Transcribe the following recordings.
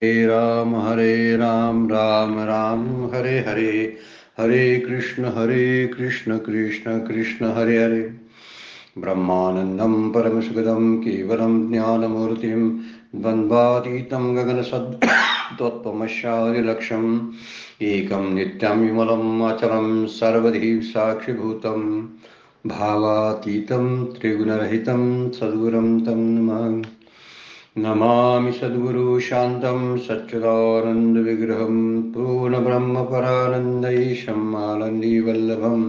हरे राम राम राम हरे हरे, हरे कृष्ण कृष्ण कृष्ण हरे हरे। ब्रह्मानंदं परमसुखदं केवलं ज्ञानमूर्तिं द्वन्द्वातीतं गगनसद्तत्त्वमस्यादिलक्ष्यम् एकं नित्यं विमलम् अचलं सर्वधि साक्षिभूतं भावातीतं त्रिगुणरहितं सद्गुरुं तं नमामि। नमामि सद्गुरु शान्तं सच्चिदानन्दविग्रहं पूर्णब्रह्मपरानन्दईशम् आनन्दीवल्लभं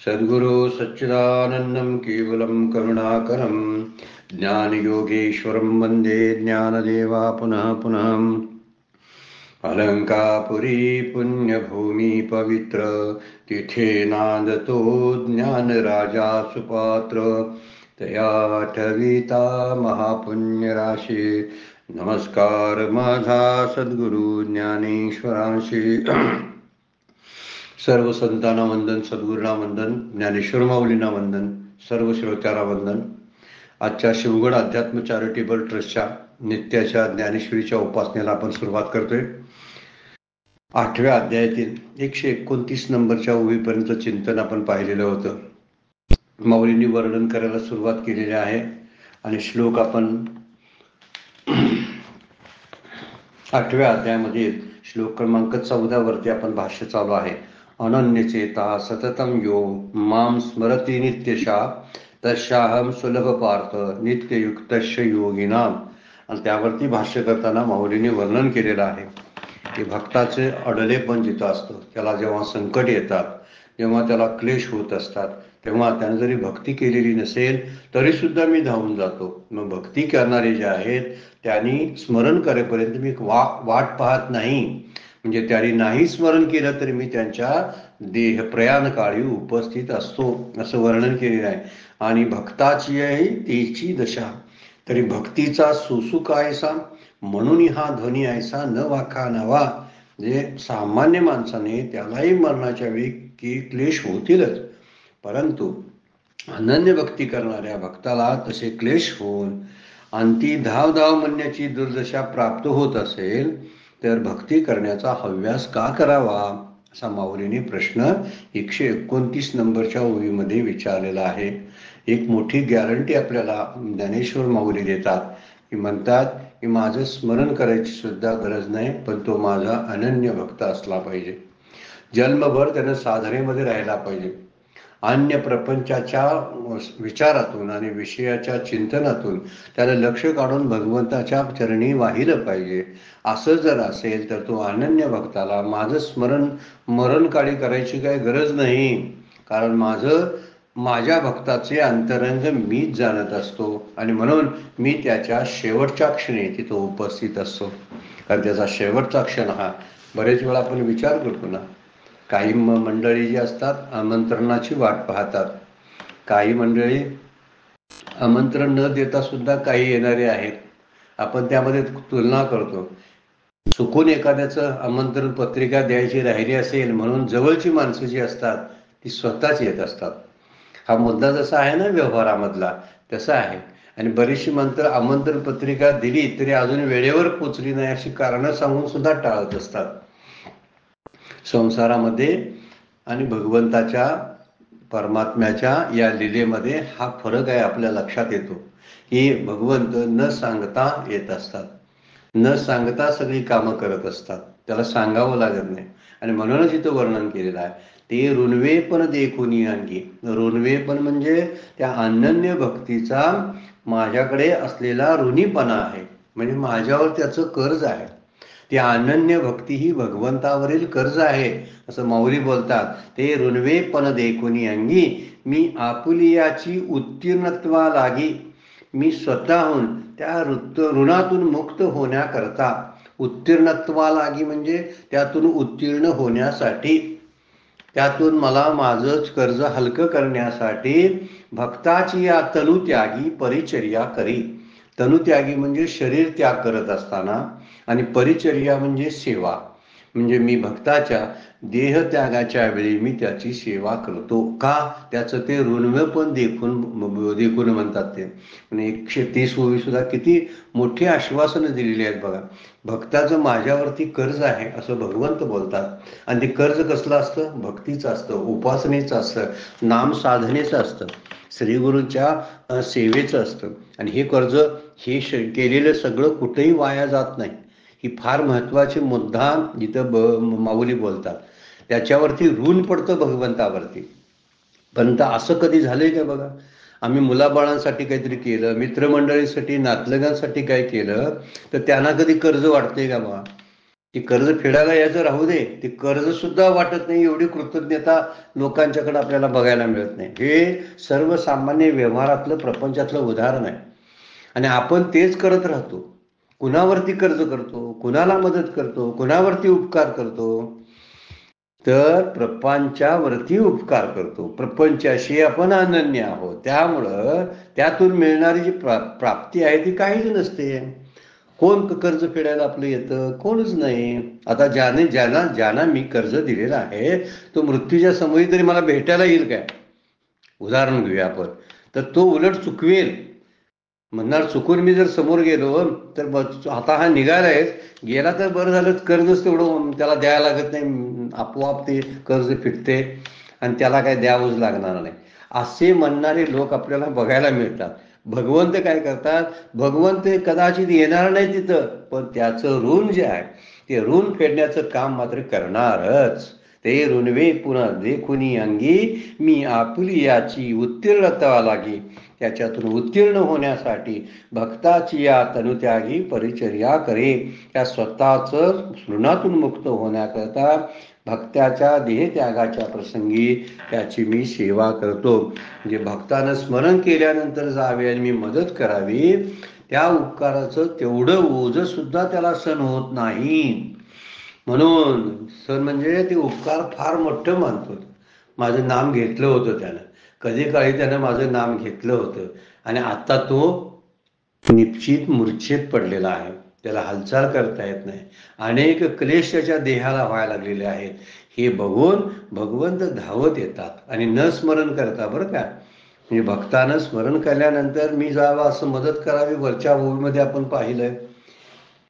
सद्गुरु सच्चिदानन्दं केवलं करुणाकरं ज्ञानयोगेश्वरं वन्दे ज्ञानदेवा पुनः पुनः। अलंकापुरी पुण्यभूमि पवित्र तिथे नांदतो ज्ञानराजा सुपात्र तया ठविता महापुण्य राशी नमस्कार माझा सद्गुरु ज्ञानेश्वरांशी। सर्व संतांना वंदन, सद्गुरूंना वंदन, ज्ञानेश्वर माऊलींना वंदन, सर्व श्रोत्याला वंदन। आजच्या शिवगड अध्यात्म चॅरिटेबल ट्रस्टच्या नित्याच्या ज्ञानेश्वरीच्या उपासनेला आपण सुरुवात करतोय। 8व्या अध्यायातील 129 नंबरच्या ओळीपर्यंत चिंतन आपण पाहिलेलं होतं। माऊलींनी वर्णन करायला सुरुवात केलेली आहे आणि श्लोक आपण 8व्या अध्यायामध्ये श्लोक क्रमांक 14 वरती आपण भाष्य चालू आहे। अनन्यचेता सततं यो मां स्मरति नित्यशा तस्याहं सुलभ पार्थ नित्ययुक्तस्य योगिनाम। आणि त्यावरती भाष्य करताना माऊलींनी वर्णन केलेलं आहे की भक्ताचे अडलेपण जिथं असतं, त्याला जेव्हा संकट येतात, जेव्हा त्याला क्लेश होत असतात, तेव्हा त्याने जरी भक्ती केलेली नसेल तरी सुद्धा मी धावून जातो। मग भक्ती करणारे जे आहेत त्यांनी स्मरण करेपर्यंत मी वाट पाहत नाही, म्हणजे त्यांनी नाही स्मरण केलं तरी मी त्यांच्या देह प्रयाण काळी उपस्थित असतो, असं वर्णन केलेलं आहे। आणि भक्ताची आहे तीची दशा, तरी भक्तीचा सुसुख ऐसा म्हणून हा ध्वनी ऐसा न वाका नवा। जे सामान्य माणसाने त्यालाही मरणाच्या वेळी की क्लेश होतीलच, परंतु अनन्य भक्ती करणाऱ्या भक्ताला तसे क्लेश होऊन अंती धाव धाव म्हणण्याची दुर्दशा प्राप्त होत असेल तर भक्ती करण्याचा हव्यास का करावा, असा माऊलींनी प्रश्न 129 नंबरच्या ओळीमध्ये विचारलेला आहे। एक मोठी गॅरंटी आपल्याला ज्ञानेश्वर माऊली देतात, की म्हणतात की माझं स्मरण करायची सुद्धा गरज नाही, पण तो माझा अनन्य भक्त असला पाहिजे। जन्मभर त्यानं साधनेमध्ये राहिला पाहिजे, अन्य प्रपंचाच्या विचारातून आणि विषयाच्या चिंतनातून त्याला लक्ष काढून भगवंताच्या चरणी वाहिलं पाहिजे। असं जर असेल तर तो अनन्य भक्ताला माझं स्मरण मरणकाळी करायची काही गरज नाही, कारण माझ्या भक्ताचे अंतरंग मीच जाणत असतो आणि म्हणून मी त्याच्या शेवटच्या क्षणी तिथं उपस्थित असतो। कारण त्याचा शेवटचा क्षण हा बरेच वेळा आपण विचार करतो ना, काही मंडळी जी असतात आमंत्रणाची वाट पाहतात, काही मंडळी आमंत्रण न देता सुद्धा काही येणारे आहेत। आपण त्यामध्ये तुलना करतो, चुकून एखाद्याचं आमंत्रण पत्रिका द्यायची राहिली असेल म्हणून जवळची माणसं जी असतात ती स्वतःच येत असतात। हा मुद्दा जसा आहे ना व्यवहारामधला तसा आहे। आणि बरीचशी माणसं आमंत्रण पत्रिका दिली तरी अजून वेळेवर पोचली नाही अशी कारणं सांगून सुद्धा टाळत असतात। संसारामध्ये आणि भगवंताच्या परमात्म्याच्या या लीलेमध्ये हा फरक आहे, आपल्या लक्षात येतो की भगवंत न सांगता येत असतात, न सांगता सगळी कामं करत असतात, त्याला सांगावं लागत नाही। आणि म्हणूनच इथं वर्णन केलेलं आहे, ते ऋणवे पण देखुनी अंगी। ऋणवे पण म्हणजे त्या अनन्य भक्तीचा माझ्याकडे असलेला ऋणीपणा आहे, म्हणजे माझ्यावर त्याचं कर्ज आहे। ती अनन्य भक्ती ही भगवंतावरील कर्ज आहे असं माऊली बोलतात। ते ऋणवे पण देखुनी अंगी मी आपुलियाची उत्तीर्णत्वा लागी। मी स्वतःहून त्या ऋणातून मुक्त होण्याकरता, उत्तीर्णत्वा लागी म्हणजे त्यातून उत्तीर्ण होण्यासाठी, त्यातून मला माझं कर्ज हलकं करण्यासाठी भक्ताची या तनुत्यागी परिचर्या करी। तनुत्यागी म्हणजे शरीर त्याग करत असताना, आणि परिचर्या म्हणजे सेवा, म्हणजे मी भक्ताच्या देहत्यागाच्या वेळी मी त्याची सेवा करतो. का? त्याचं ते ऋणव्य देखून म्हणतात ते. म्हणजे 130 ओवी सुद्धा किती मोठी आश्वासनं दिलेली आहेत बघा. भक्ताचं माझ्यावरती कर्ज आहे असं भगवंत बोलतात. आणि ते कर्ज कसलं असतं? भक्तीचं असतं, उपासनेचं असतं, नाम साधनेचं असतं, श्रीगुरूंच्या सेवेचं असतं. आणि हे कर्ज हे केलेलं सगळं कुठेही वाया जात नाही. ही फार महत्वाची मुद्दा जिथं माऊली बोलतात. त्याच्यावरती ऋण पडतं भगवंतावरती. पण असं कधी झालंय का बघा? आम्ही मुलाबाळांसाठी काहीतरी केलं, मित्रमंडळीसाठी, नातलगांसाठी काय केलं, तर त्यांना कधी कर्ज वाटतंय का बघा? ती कर्ज फेडायला यायचं राहू दे, ते कर्ज सुद्धा वाटत नाही, एवढी कृतज्ञता लोकांच्याकडे आपल्याला बघायला मिळत नाही. हे सर्वसामान्य व्यवहारातलं, प्रपंचातलं उदाहरण आहे. आणि आपण तेच करत राहतो. कुणावरती कर्ज करतो, कुणाला मदत करतो, कुणावरती उपकार करतो? तर प्रपंचावरती उपकार करतो. प्रपंचाशी आपण अनन्य आहोत. त्यामुळं त्यातून मिळणारी जी प्राप्ती आहे ती काहीच नसते. कोण कर्ज फेडायला आपलं येतं? कोणच नाही. आता ज्यांना मी कर्ज दिलेलं आहे तो मृत्यूच्या समयी तरी मला भेटायला येईल काय? उदाहरण घेऊया आपण. तर तो उलट चुकवेल, म्हणणार चुकून मी जर समोर गेलो तर आता हा निघालाय, गेला तर बरं झालं, कर्जच तेवढं त्याला द्यायला लागत नाही, आपोआप ते कर्ज फिटते आणि त्याला काय द्यावंच लागणार नाही, असे म्हणणारे लोक आपल्याला बघायला मिळतात. भगवंत काय करतात? भगवंत कदाचित येणार नाही तिथं, पण त्याचं ऋण जे आहे ते ऋण फेडण्याचं काम मात्र करणारच. ते ऋणवे पुन्हा देखुनी अंगी मी आपुली याची उत्तीर्णता लागी. त्याच्यातून उत्तीर्ण होण्यासाठी भक्ताची या तनुत्यागी परिचर्या करे. त्या स्वतःच ऋणातून मुक्त होण्याकरता भक्ताच्या देहत्यागाच्या प्रसंगी त्याची मी सेवा करतो. म्हणजे भक्तानं स्मरण केल्यानंतर जावे आणि मी मदत करावी, त्या उपकाराचं तेवढं ओझं सुद्धा त्याला सहन होत नाही. म्हणून सण म्हणजे ते उपकार फार मोठं मानतो. माझं नाम घेतलं होतं त्यानं, कधी काळी त्यानं माझं नाम घेतलं होतं आणि आता तो निश्चित मूर्छेत पडलेला आहे, त्याला हालचाल करता येत नाही, अनेक क्लेश त्याच्या देहाला व्हायला लागलेले आहेत. हे बघून भगवंत धावत येतात आणि न स्मरण करता, बरं का, म्हणजे भक्तानं स्मरण केल्यानंतर मी जावं असं मदत करावी वरच्या ओवीमध्ये आपण पाहिलंय,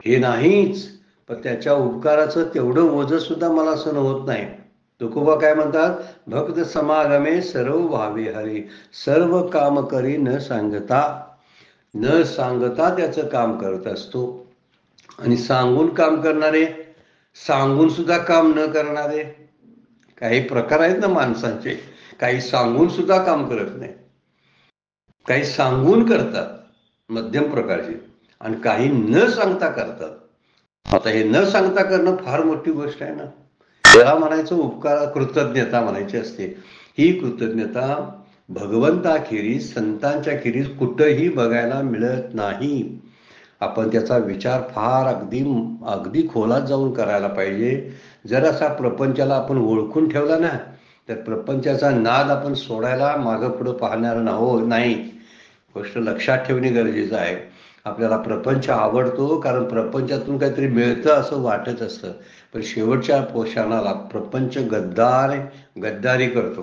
हे नाहीच. पण त्याच्या उपकाराचं तेवढं ओझं सुद्धा मला सहन होत नाही. तुकोबा काय म्हणतात? भक्त समागमे सर्व भावे हरी, सर्व काम करी न सांगता. न सांगता त्याचं काम करत असतो. आणि सांगून काम करणारे, सांगून सुद्धा काम न करणारे, काही प्रकार आहेत ना माणसांचे. काही सांगून सुद्धा काम करत नाही, काही सांगून करतात मध्यम प्रकारचे, आणि काही न सांगता करतात. आता हे न सांगता करणं फार मोठी गोष्ट आहे ना. त्याला म्हणायचं उपकार, कृतज्ञता म्हणायची असते. ही कृतज्ञता भगवंताखेरीज, संतांच्या खेरीज कुठंही बघायला मिळत नाही. आपण त्याचा विचार फार अगदी अगदी खोलात जाऊन करायला पाहिजे. जर असा प्रपंचाला आपण ओळखून ठेवला ना, तर प्रपंचाचा नाद आपण सोडायला मागं पुढं पाहणार नाही. गोष्ट लक्षात ठेवणे गरजेचं आहे. आपल्याला प्रपंच आवडतो कारण प्रपंचातून काहीतरी मिळतं असं वाटत असतं, पण शेवटच्या क्षणाला प्रपंच गद्दारी करतो.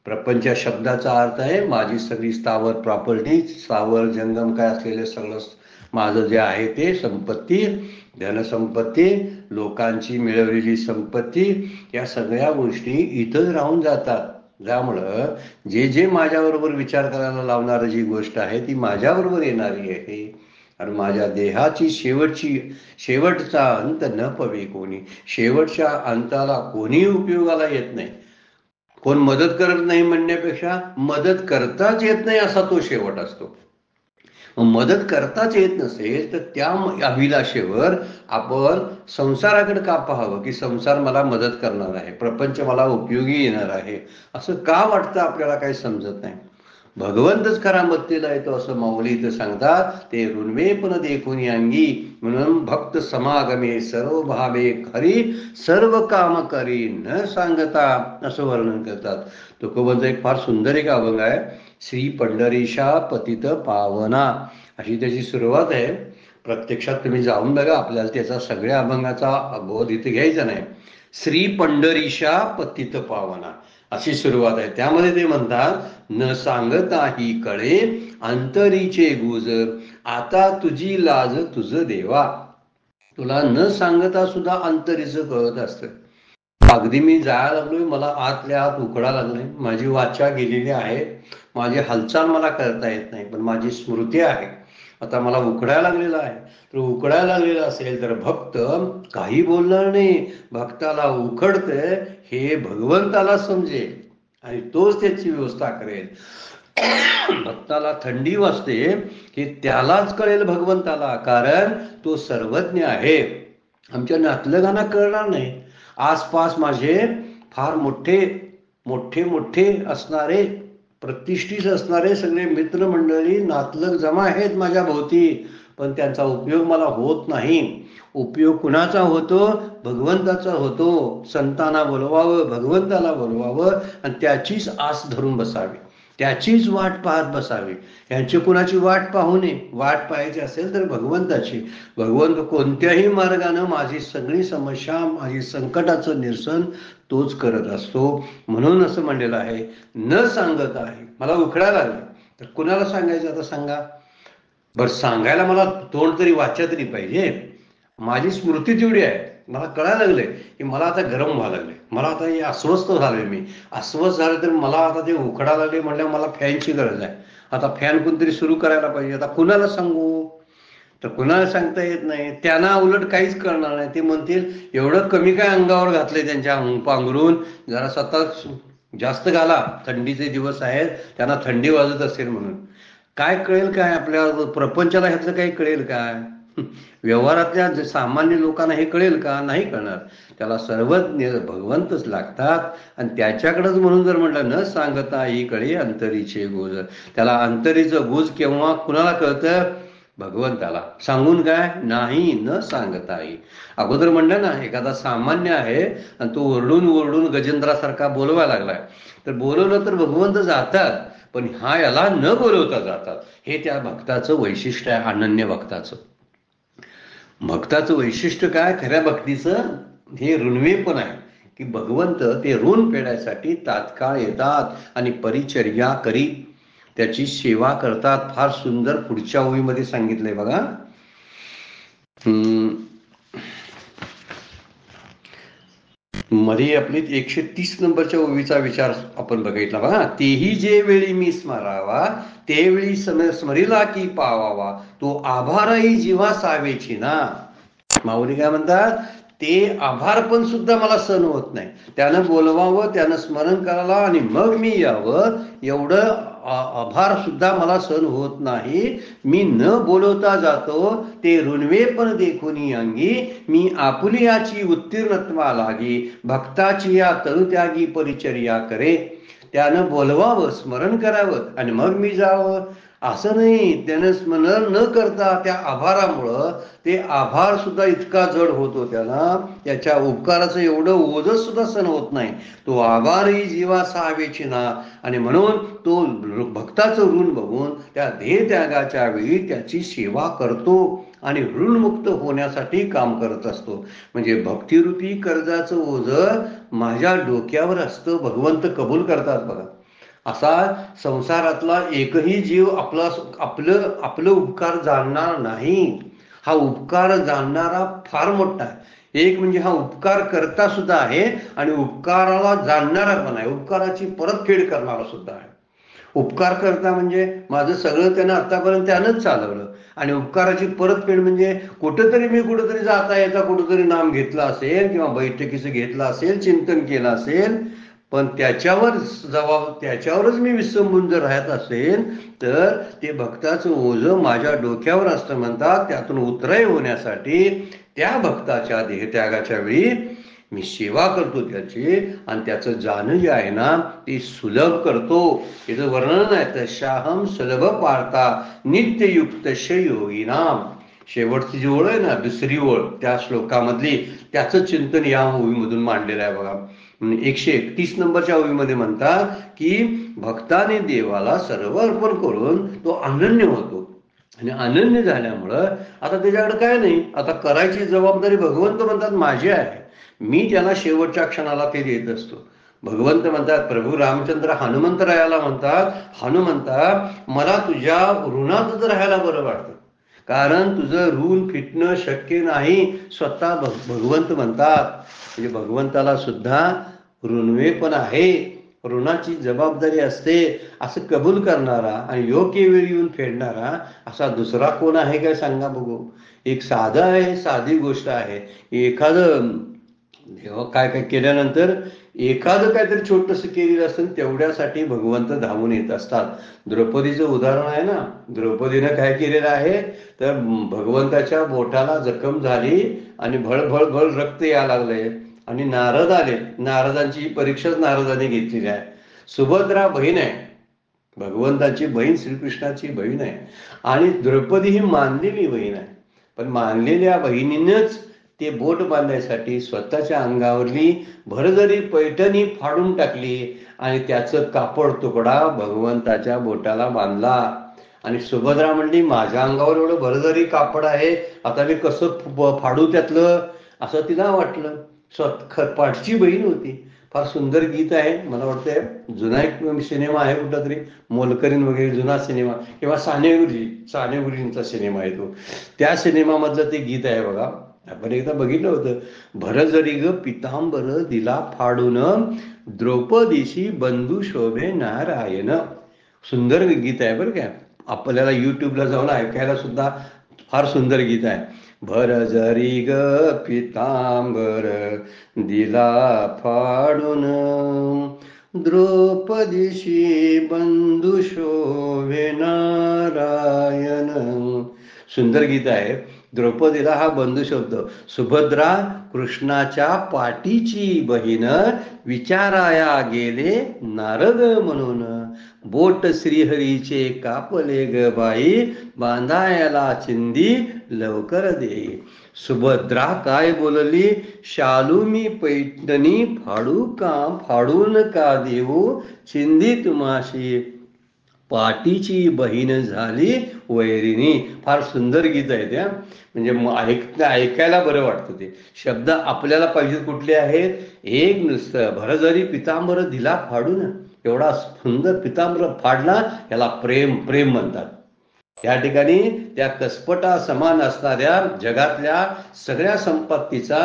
प्रपंच या शब्दाचा अर्थ आहे माझी सगळी स्थावर प्रॉपर्टी, स्थावर जंगम काय असलेले सगळं माझं जे आहे ते संपत्ती, धनसंपत्ती, लोकांची मिळवलेली संपत्ती, या सगळ्या गोष्टी इथंच राहून जातात. त्यामुळं जे माझ्याबरोबर विचार करायला लावणारी जी गोष्ट आहे ती माझ्याबरोबर येणारी आहे. आणि माझ्या देहाची शेवटचा अंत न पवे कोणी. शेवटच्या अंताला कोणी उपयोगाला येत नाही. कोण मदत करत नाही म्हणण्यापेक्षा मदत करताच येत नाही असा तो शेवट असतो. मदत करताच येत नसेल तर त्या अभिलाषेवर आपण संसाराकडे का पाहावं, की संसार मला मदत करणार आहे, प्रपंच मला उपयोगी येणार आहे, असं का वाटतं आपल्याला? काही समजत नाही. भगवंतच खरा मत्तेला येतो असं माऊली इथं सांगतात. ते ऋणवे पण देखून अंगी, म्हणून भक्त समागमे सर्व भावे खरी, सर्व काम करी न सांगता, असं वर्णन करतात. तुकोबांचं एक फार सुंदर एक अभंग आहे, श्री पंढरीशा पतित पावना, अशी त्याची सुरुवात आहे. प्रत्यक्षात तुम्ही जाऊन बघा, आपल्याला त्याचा सगळ्या अभंगाचा बोध इथे घ्यायचा नाही. श्री पंढरीशा पतित पावना अशी सुरुवात आहे. त्यामध्ये ते म्हणतात, न सांगता ही कळे अंतरीचे गुज, आता तुझी लाज तुझ देवा. तुला न सांगता सुद्धा अंतरीचं कळत असतं. अगदी मी जायला लागलोय, मला आतल्या आत उकडा लागले, माझी वाचा गेलेली आहे, माझी हालचाल मला करता येत नाही, पण माझी स्मृती आहे. आता मला उकडायला लागलेला आहे. तर उकडायला लागलेला असेल तर भक्त काही बोलणार नाही. भक्ताला उखडते हे भगवंताला समजेल आणि तोच त्याची व्यवस्था करेल. भक्ताला थंडी वाजते हे त्यालाच कळेल भगवंताला, कारण तो सर्वज्ञ आहे. आमच्या नातलगांना कळणार नाही. आसपास माझे फार मोठे मोठे मोठे असणारे, प्रतिष्ठित असणारे सगळे मित्रमंडळी नातलग जमा आहेत माझ्या भोवती, पण त्यांचा उपयोग मला होत नाही. उपयोग कुणाचा होतो? भगवंताचा होतो. संतांना बोलवावं, भगवंताला बोलवावं आणि त्याचीच आस धरून बसावी, त्याचीच वाट पाहत बसावी. यांची कुणाची वाट पाहू नये. वाट पाहायची असेल तर भगवंताची. भगवंत कोणत्याही मार्गानं माझी सगळी समस्या, माझी संकटाचं निरसन तोच करत असतो. म्हणून असं म्हणलेलं आहे, न सांगत आहे. मला उखडायला लागलं तर कुणाला सांगायचं? आता सांगा बरं. सांगायला मला तोंड तरी, वाचा तरी पाहिजे. माझी स्मृती तेवढी आहे, मला कळायला लागले की मला आता गरम व्हायला लागले, मला आता हे अस्वस्थ झालोय. मी अस्वस्थ झाले तर मला आता ते उखडायला लागले म्हणल्यावर मला फॅनची गरज आहे. आता फॅन कोणतरी सुरू करायला पाहिजे. आता कुणाला सांगू? तर कुणाला सांगता येत नाही. त्यांना उलट काहीच करणार नाही. ते म्हणतील एवढं कमी काय अंगावर घातलंय त्यांच्या पांघरून, जरा स्वतः जास्त घाला, थंडीचे दिवस आहेत, त्यांना थंडी वाजत असेल म्हणून. काय कळेल काय आपल्या प्रपंचाला? ह्यातलं काही कळेल काय? व्यवहारातल्या सामान्य लोकांना हे कळेल का? नाही कळणार. त्याला सर्वज्ञ भगवंतच लागतात आणि त्याच्याकडेच. म्हणून जर म्हटलं न सांगता ही कळे अंतरीचे गुज, त्याला अंतरीचं गुज केव्हा कुणाला कळतं? भगवंताला. सांगून काय नाही, न सांगताही. अगोदर म्हणलं ना, एखादा सामान्य आहे आणि तो ओरडून ओरडून गजेंद्रासारखा बोलवायला लागलाय, तर बोलवलं तर भगवंत जातात, पण हा याला न बोलवता जातात. हे त्या भक्ताचं वैशिष्ट्य आहे, अनन्य भक्ताचं. भक्ताचं वैशिष्ट्य काय? खऱ्या भक्तीचं हे ऋणवेपण आहे की भगवंत ते ऋण फेडायसाठी तात्काळ येतात आणि परिचर्या करीत त्याची सेवा करतात. फार सुंदर पुढच्या ओळीमध्ये सांगितलंय बघा. मध्ये आपली 130 नंबरच्या ओळीचा विचार आपण बघितला बघा. तेही जे वेळी मी स्मरावा, ते वेळी स्मरिला की पावावा, तो आभारही जीवा सावेची ना. माऊली काय म्हणतात? ते आभार पण सुद्धा मला सहन होत नाही. त्यानं बोलवावं, त्यानं स्मरण करायला आणि मग मी यावं, एवढं आभार सुद्धा मला सहन होत नाही. मी न बोलवता जातो, ते ऋणवे पण देखुनी अंगी, मी आपुलियाची उत्तीर्णत्वा लागी, भक्ताची या तरुत्यागी परिचर्या करे. त्यानं बोलवावं, स्मरण करावं आणि मग मी जावं, असं नाही. त्यानं स्मरण न करता त्या आभारामुळं ते आभार सुद्धा इतका जड होतो त्याला, त्याच्या उपकाराचं एवढं ओझं सुद्धा सहन होत नाही. तो आभारही जीवा सावेची ना. आणि म्हणून तो भक्ताचं ऋण बघून त्या देह त्यागाच्या वेळी त्याची सेवा करतो आणि ऋणमुक्त होण्यासाठी काम करत असतो. म्हणजे भक्तिरूपी कर्जाचं ओझं माझ्या डोक्यावर असतं, भगवंत कबूल करतात बघा. असा संसारातला एकही जीव आपलं उपकार जाणणार नाही. हा उपकार जाणणारा फार मोठा आहे. एक म्हणजे हा उपकार करता सुद्धा आहे आणि उपकाराला जाणणारा पण आहे, उपकाराची परतफेड करणारा सुद्धा आहे. उपकार करता म्हणजे माझं सगळं त्यानं आतापर्यंत त्यानंच चालवलं, आणि उपकाराची परतफेड म्हणजे मी कुठंतरी जाता येता कुठंतरी नाम घेतलं असेल किंवा बैठकीचं घेतलं असेल, चिंतन केलं असेल, पण त्याच्यावरच मी विसंबून जर राहत असेल तर ते भक्ताचं ओझं माझ्या डोक्यावर असतं म्हणतात. त्यातून उतराई होण्यासाठी त्या भक्ताच्या देहत्यागाच्या वेळी मी सेवा करतो त्याची, आणि त्याचं जाणं जे आहे ना ते सुलभ करतो. याचं वर्णन आहे, तशाहम सुलभ पार्था नित्ययुक्त योगिनाम. शेवटची जी ओळ आहे ना, दुसरी ओळ त्या श्लोकामधली, त्याचं चिंतन या ओळीमधून मांडलेलं आहे बघा. 131 नंबरच्या ओळीमध्ये म्हणतात की भक्ताने देवाला सर्व अर्पण करून तो अनन्य होतो. आणि अनन्य झाल्यामुळं आता त्याच्याकडे काय नाही, आता करायची जबाबदारी भगवंत म्हणतात माझी आहे, मी त्याला शेवटच्या क्षणाला ते देत असतो. भगवंत म्हणतात, प्रभू रामचंद्र हनुमंतरायाला म्हणतात, हनुमंता मला तुझ्या ऋणातच राहायला बरं वाटतं, कारण तुझं ऋण फिटणं शक्य नाही. स्वतः भगवंत म्हणतात, म्हणजे भगवंताला सुद्धा ऋणवे पण आहे, ऋणाची जबाबदारी असते असं कबूल करणारा आणि योग्य वेळी येऊन फेडणारा असा दुसरा कोण आहे काय सांगा बघू. एक साधं आहे, साधी गोष्ट आहे. एखादं काय काय केल्यानंतर एखादं काहीतरी छोटंसं केलेलं असतं, तेवढ्यासाठी भगवंत धावून येत असतात. द्रौपदीचं उदाहरण आहे ना, द्रौपदीनं काय केलेलं आहे, तर भगवंताच्या बोटाला जखम झाली आणि भळ रक्त यायला लागले आणि नारद आले. नारदांची परीक्षाच नारदाने घेतलेली आहे. सुभद्रा बहीण आहे, भगवंताची बहीण, श्रीकृष्णाची बहीण आहे, आणि द्रौपदी ही मानलेली बहीण आहे. पण मानलेल्या बहिणीनंच ते बोट बांधण्यासाठी स्वतःच्या अंगावरली भरजरी पैठणी फाडून टाकली आणि त्याचं कापड तुकडा भगवंताच्या बोटाला बांधला. आणि सुभद्रा म्हणली, माझ्या अंगावर एवढं भरजरी कापड आहे, आता मी कसं फाडू त्यातलं, असं तिला वाटलं. पाठची बहीण होती. फार सुंदर गीत आहे, मला वाटतंय जुना एक सिनेमा आहे कुठला तरी, मोलकरीण वगैरे जुना सिनेमा, किंवा सानेगुरुजींचा सिनेमा आहे तो. त्या सिनेमामधलं ते गीत आहे बघा, आपण एकदा बघितलं होतं. भरजरी ग पितांबर दिला फाडून, द्रौपदीशी बंधू शोभे नारायण. सुंदर गीत आहे बरं काय, आपल्याला युट्यूबला जाऊन ऐकायला सुद्धा फार सुंदर गीत आहे. भरजरी ग पितांबर दिला फाडून, द्रौपदीशी बंधू शोभे नारायण. सुंदर गीत आहे. द्रौपदीला हा बंधू शब्द. सुभद्रा कृष्णाच्या पाठीची बहीण, विचाराया गेले नारद म्हणून, बोट श्रीहरीचे कापले ग बाई, बांधायला चिंदी लवकर दे. सुभद्रा काय बोलली, शालू मी पैठणी फाडून का देऊ, चिंदी तुम्हाशी पाठीची बहीण झाली वैरिणी. फार सुंदर गीत आहे त्या, म्हणजे ऐकायला बरं वाटतं. ते शब्द आपल्याला पाहिजे कुठले आहेत, एक नुसतं भरजरी पितांबर दिला फाडून, एवढा सुंदर पितांबर फाडला, याला प्रेम प्रेम म्हणतात. त्या ठिकाणी त्या कसपटा समान असणाऱ्या जगातल्या सगळ्या संपत्तीचा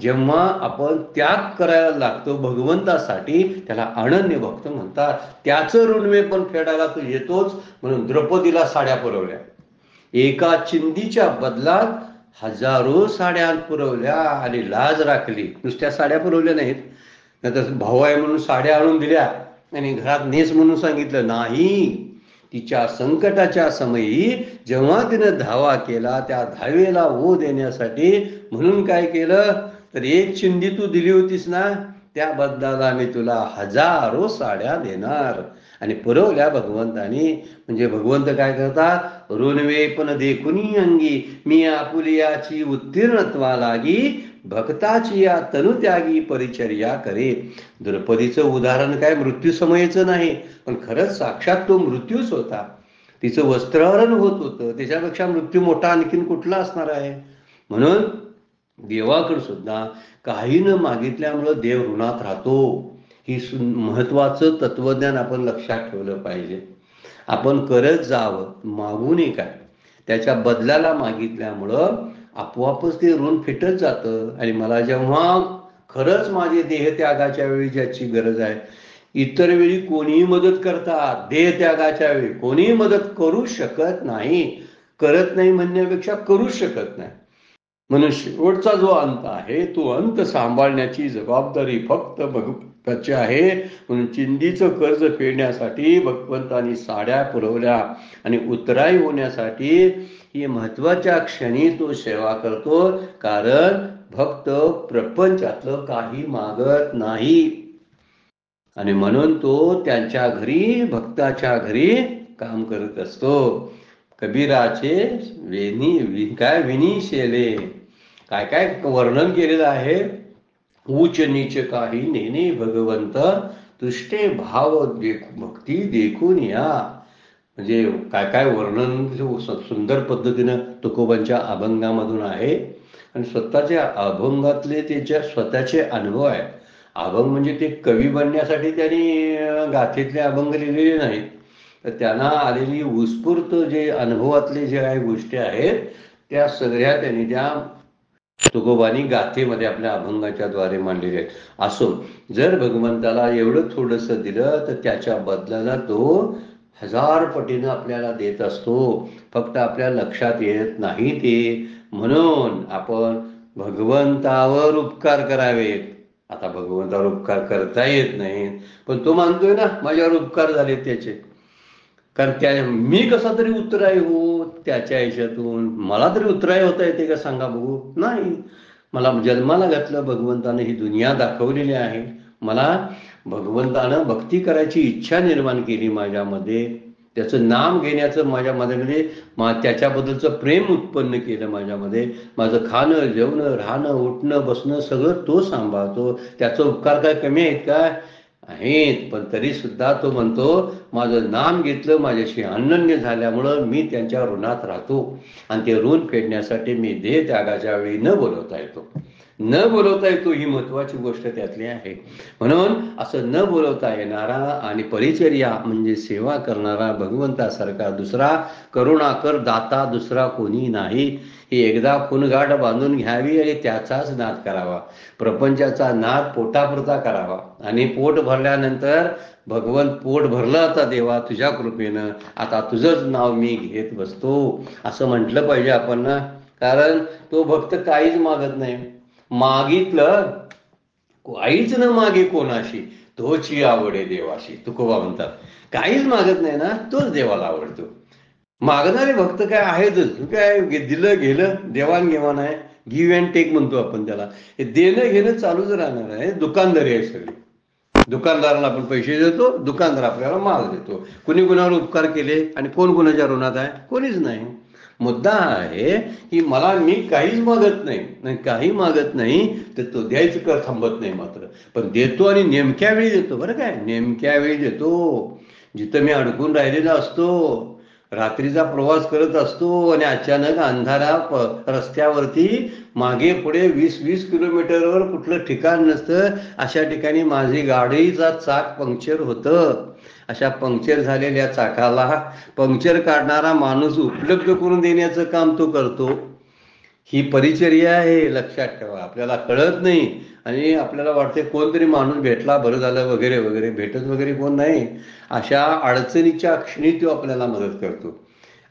जेव्हा आपण त्याग करायला लागतो भगवंतासाठी, त्याला अनन्य भक्त म्हणतात. त्याचं ऋणवे पण फेडायला तो येतोच. म्हणून द्रौपदीला साड्या पुरवल्या, एका चिंधीच्या बदलात हजारो साड्या पुरवल्या आणि लाज राखली. नुसत्या साड्या पुरवल्या नाहीत, नाहीतर भाऊ आहे म्हणून साड्या आणून दिल्या आणि घरात नेस म्हणून सांगितलं नाही. तिच्या संकटाच्या समयी जेव्हा तिनं धावा केला, त्या धावेला ओ देण्यासाठी म्हणून काय केलं, तर एक चिंधी तू दिली होतीस ना, त्या बदलाला मी तुला हजारो साड्या देणार. आणि पुरवल्या भगवंतानी. म्हणजे भगवंत काय करतात, ऋणवे पण देखुनी अंगी, मी आपुलियाची उत्तीर्णत्वा लागी, भक्ताची या तनुत्यागी परिचर्या करे. द्रौपदीचं उदाहरण काय मृत्यू समयीचं नाही, पण खरंच साक्षात तो मृत्यूच होता. तिचं वस्त्रहरण होत होतं, त्याच्यापेक्षा मृत्यू मोठा आणखीन कुठला असणार आहे. म्हणून देवाकडे सुद्धा काही न मागितल्यामुळं देव ऋणात राहतो. ही महत्वाचं तत्वज्ञान आपण लक्षात ठेवलं पाहिजे. आपण करत जावं, मागू नये काय, त्याच्या बदल्याला मागितल्यामुळं आपोआपच ते ऋण फिटत जातं. आणि मला जेव्हा खरंच माझे देहत्यागाच्या वेळी ज्याची गरज आहे, इतर वेळी कोणीही मदत करतात, देहत्यागाच्या वेळी कोणीही मदत करू शकत नाही. करत नाही म्हणण्यापेक्षा करू शकत नाही. म्हणून शेवटचा जो अंत आहे, तो अंत सांभाळण्याची जबाबदारी फक्त भगवंताची आहे. म्हणून चिंधीचं कर्ज फेडण्यासाठी भगवंतानी साड्या पुरवल्या आणि उतराई होण्यासाठी ही महत्वाच्या क्षणी तो सेवा करतो. कारण भक्त प्रपंचातलं काही मागत नाही आणि म्हणून तो त्यांच्या घरी, भक्ताच्या घरी काम करत असतो. कबीराचे विनी शेले, काय काय वर्णन केलेलं आहे. उच्च नीच काही नेने भगवंत, तुष्टे भाव भक्ती देखून या. म्हणजे काय काय वर्णन सुंदर पद्धतीनं तुकोबांच्या अभंगामधून आहे. आणि स्वतःच्या अभंगातले त्याच्या स्वतःचे अनुभव आहेत. अभंग म्हणजे ते कवी बनण्यासाठी त्यांनी गाथेतले अभंग लिहिलेले नाहीत, तर त्यांना आलेली उत्स्फूर्त जे अनुभवातले जे काही गोष्टी आहेत त्या सगळ्या त्यांनी त्या तुकोबांनी गाथेमध्ये आपल्या अभंगाच्या द्वारे मांडलेले आहेत. असो, जर भगवंताला एवढं थोडंसं दिलं तर त्याच्या बदल्याला तो 1000 पटीनं आपल्याला देत असतो. फक्त आपल्या लक्षात येत नाही ते. म्हणून आपण भगवंतावर उपकार करावेत. आता भगवंतावर उपकार करता येत नाहीत, पण तो मानतोय ना माझ्यावर उपकार झाले त्याचे. कारण त्या मी कसा तरी उत्तराय हो त्याच्या ह्याच्यातून. मला तरी उत्तराय होता येते का सांगा बघू? नाही. मला जन्माला घातलं भगवंतानं, ही दुनिया दाखवलेली आहे. मला भगवंतानं भक्ती करायची इच्छा निर्माण केली माझ्यामध्ये. त्याचं नाम घेण्याचं माझ्यामध्ये त्याच्याबद्दलचं प्रेम उत्पन्न केलं माझ्यामध्ये. माझं खाणं जेवणं राहणं उठणं बसणं सगळं तो सांभाळतो. त्याचा उपकार काय कमी आहेत काय? आहेत. पण तरी सुद्धा तो म्हणतो माझं नाम घेतलं, माझ्याशी अनन्य झाल्यामुळं मी त्यांच्या ऋणात राहतो. आणि ते ऋण फेडण्यासाठी मी देह त्यागाच्या वेळी न बोलवता येतो ही महत्वाची गोष्ट त्यातली आहे. म्हणून असं न बोलवता येणारा आणि परिचर्या म्हणजे सेवा करणारा भगवंतासारखा दुसरा करुणाकर दाता दुसरा कोणी नाही. ही एकदा खुणगाठ बांधून घ्यावी आणि त्याचाच नाद करावा. प्रपंचाचा नाद पोटापुरता करावा. आणि पोट भरल्यानंतर भगवंत पोट भरलं आता देवा तुझ्या कृपेनं, आता तुझंच नाव मी घेत बसतो असं म्हटलं पाहिजे आपण ना. कारण तो भक्त काहीच मागत नाही. मागितलं काहीच न मागे कोणाशी तोची आवडे देवाशी, तुकोबा म्हणतात. काहीच मागत नाही ना तोच देवाला आवडतो. मागणारे भक्त काय आहेतच. काय दिलं गेलं देवाणघेवाण आहे, गिव्ह अँड टेक म्हणतो आपण त्याला. हे देणं घेणं चालूच राहणार आहे. दुकानदारी आहे सगळी. दुकानदाराला आपण पैसे देतो, दुकानदार आपल्याला माल देतो. कुणी कुणावर उपकार केले आणि कोण कुणाच्या ऋणात आहे? कोणीच नाही. मुद्दा आहे की मी काहीच मागत नाही, काही मागत नाही तर तो द्यायचं कर थांबत नाही मात्र. पण देतो आणि नेमक्या वेळी देतो. बरं काय? नेमक्या वेळी देतो. जिथं मी अडकून राहिलेला असतो, रात्रीचा प्रवास करत असतो आणि अचानक अंधारा रस्त्यावरती मागे पुढे 20-20 किलोमीटरवर कुठलं ठिकाण नसतं, अशा ठिकाणी माझी गाडीचा चाक पंक्चर होतं. अशा पंक्चर झालेल्या चाकाला पंक्चर काढणारा माणूस उपलब्ध करून देण्याचं काम तो करतो. ही परिचर्या आहे, लक्षात ठेवा. आपल्याला कळत नाही आणि आपल्याला वाटते कोणतरी माणूस भेटला बरं झालं वगैरे वगैरे. भेटत वगैरे कोण नाही. अशा अडचणीच्या क्षणी तो आपल्याला मदत करतो.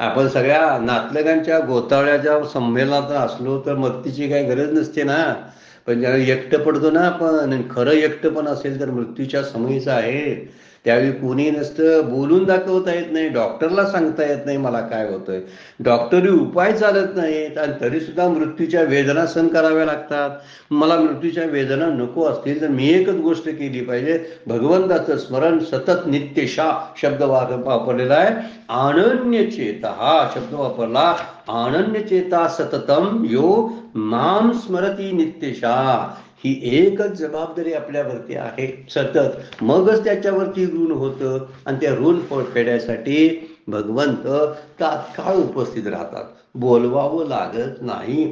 आपण सगळ्या नातलगांच्या गोतावळ्याच्या संमेलनात असलो तर मदतीची काही गरज नसते ना. पण ज्यावेळी एकटं पडतो ना आपण, खरं एकटं पण असेल तर मृत्यूच्या समयीचं आहे, त्यावेळी कोणी नसतं. बोलून दाखवता येत नाही, डॉक्टरला सांगता येत नाही मला काय होतंय, डॉक्टरी उपाय चालत नाहीत आणि तरी सुद्धा मृत्यूच्या वेदना सहन कराव्या लागतात. मला मृत्यूच्या वेदना नको असतील तर मी एकच गोष्ट केली पाहिजे, भगवंताचं स्मरण सतत. नित्यशा शब्द वापरलेला आहे. अनन्यचेता हा शब्द वापरला. अनन्यचेता सततम यो माम स्मरती नित्यशा. ही एकच जबाबदारी आपल्यावरती आहे सतत. मगच त्याच्यावरती ऋण होतं आणि त्या ऋण फेडायसाठी भगवंत तात्काळ उपस्थित राहतात. बोलवावं लागत नाही.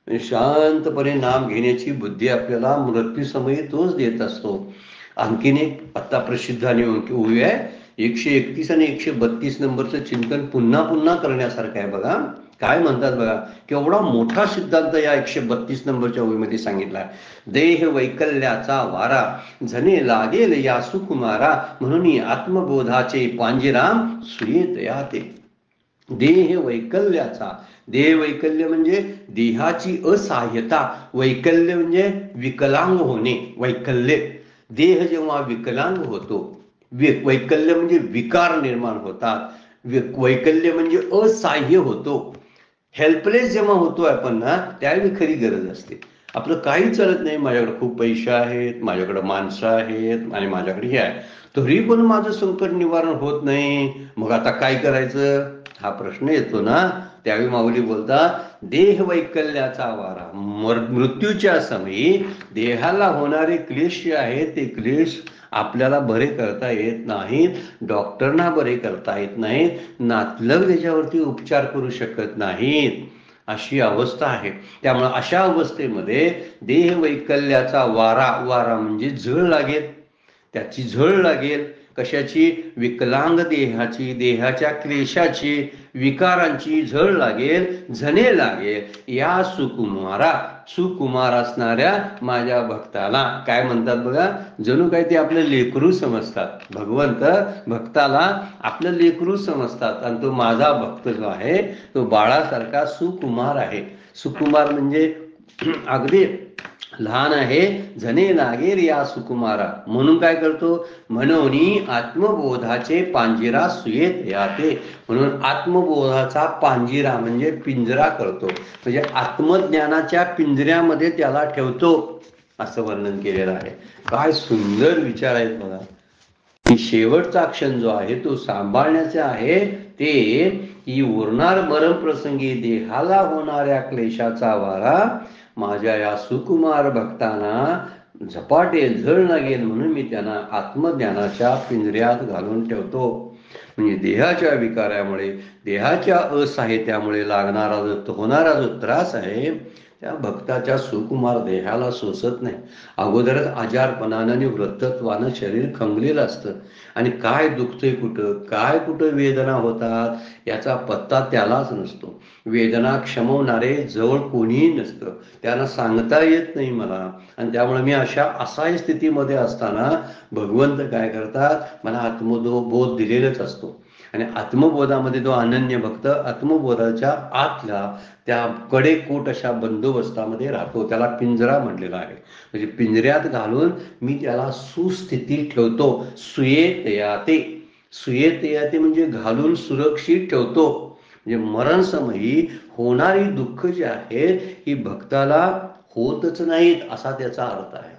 शांतपणे नाम घेण्याची बुद्धी आपल्याला मृत्यूसमयी तोच देत असतो. आणखीन एक आता प्रसिद्ध आणि ओवी आहे, 131 आणि 132 नंबरचं चिंतन पुन्हा पुन्हा करण्यासारखं आहे. बघा काय म्हणतात बघा. केवढा मोठा सिद्धांत या 132 नंबरच्या ओळीमध्ये सांगितला. देह वैकल्याचा वारा झने लागेल या सुकुमारा, म्हणून आत्मबोधाचे पांजिराम सुयेत याते. देह वैकल्याचा, देह वैकल्य म्हणजे देहाची असहाय्यता, वैकल्य म्हणजे विकलांग होणे. वैकल्य देह जेव्हा विकलांग होतो, वैकल्य म्हणजे विकार निर्माण होतात, वैकल्य म्हणजे असहाय्य होतो, हेल्पलेस जेव्हा होतो आपण ना, त्यावेळी खरी गरज असते. आपलं काही चालत नाही, माझ्याकडे खूप पैसे आहेत, माझ्याकडे माणसं आहेत आणि माझ्याकडे हे आहे, तरी पण माझं संकट निवारण होत नाही. मग आता काय करायचं? हा प्रश्न येतो ना, त्यावेळी माऊली बोलतात, देह वैकल्याचा वारा. मृत्यूच्या समयी देहाला होणारे क्लेश जे आहेत ते क्लेश आपल्याला बरे करता येत नाहीत, डॉक्टरना बरे करता येत नाहीत, नातलग त्याच्यावरती उपचार करू शकत नाहीत, अशी अवस्था आहे. त्यामुळे अशा अवस्थेमध्ये देह वैकल्याचा वारा, वारा म्हणजे झळ लागेल, त्याची झळ लागेल. कशाची? विकलांग देहाची, देहाच्या क्लेशाची, विकारांची झळ लागेल, झणे लागेल. या सुकुमारा, सुकुमार असणाऱ्या माझ्या भक्ताला काय म्हणतात बघा, जणू काय ते आपलं लेकरू समजतात. भगवंत भक्ताला आपलं लेकरू समजतात, आणि तो माझा भक्त जो आहे तो बाळासारखा सुकुमार आहे. सुकुमार म्हणजे अगदी लहान आहे. झणे लागेल या सुकुमारा. म्हणून काय करतो? म्हणून आत्मबोधाचे पांजिरा सुयेत याते. म्हणून आत्मबोधाचा पांजिरा म्हणजे पिंजरा करतो, म्हणजे आत्मज्ञानाच्या पिंजऱ्यामध्ये त्याला ठेवतो, असं वर्णन केलेलं आहे. काय सुंदर विचार आहेत बघा. की शेवटचा क्षण जो आहे तो सांभाळण्याचा आहे, ते की उरणार मरण प्रसंगी देहाला होणाऱ्या क्लेशाचा वारा माझ्या या सुकुमार भक्तांना झपाटेल, झळ लागेल, म्हणून मी त्यांना आत्मज्ञानाच्या पिंजऱ्यात घालून ठेवतो. म्हणजे देहाच्या विकारामुळे, देहाच्या असाहित्यामुळे लागणारा जो होणारा जो त्रास आहे त्या भक्ताच्या सुकुमार देहाला सोसत नाही. अगोदरच आजारपणानं आणि वृद्धत्वानं शरीर खंगलेलं असतं, आणि काय दुखतंय कुठं, काय कुठं वेदना होतात याचा पत्ता त्यालाच नसतो. वेदना क्षमवणारे जवळ कोणीही नसतं, त्यांना सांगता येत नाही मला. आणि त्यामुळे मी अशा असहाय स्थितीमध्ये असताना भगवंत काय करतात, मला आत्मबोध दिलेलाच असतो. आणि आत्मबोधामध्ये तो अनन्य भक्त आत्मबोधाच्या आतल्या त्या कडेकोट अशा बंदोबस्तामध्ये राहतो. त्याला पिंजरा म्हटलेला आहे. म्हणजे पिंजऱ्यात घालून मी त्याला सुस्थितीत ठेवतो. सुयेत याते, सुयेत याते म्हणजे घालून सुरक्षित ठेवतो. म्हणजे मरण समयी होणारी दुःख जी आहेत ही भक्ताला होतच नाहीत, असा त्याचा अर्थ आहे.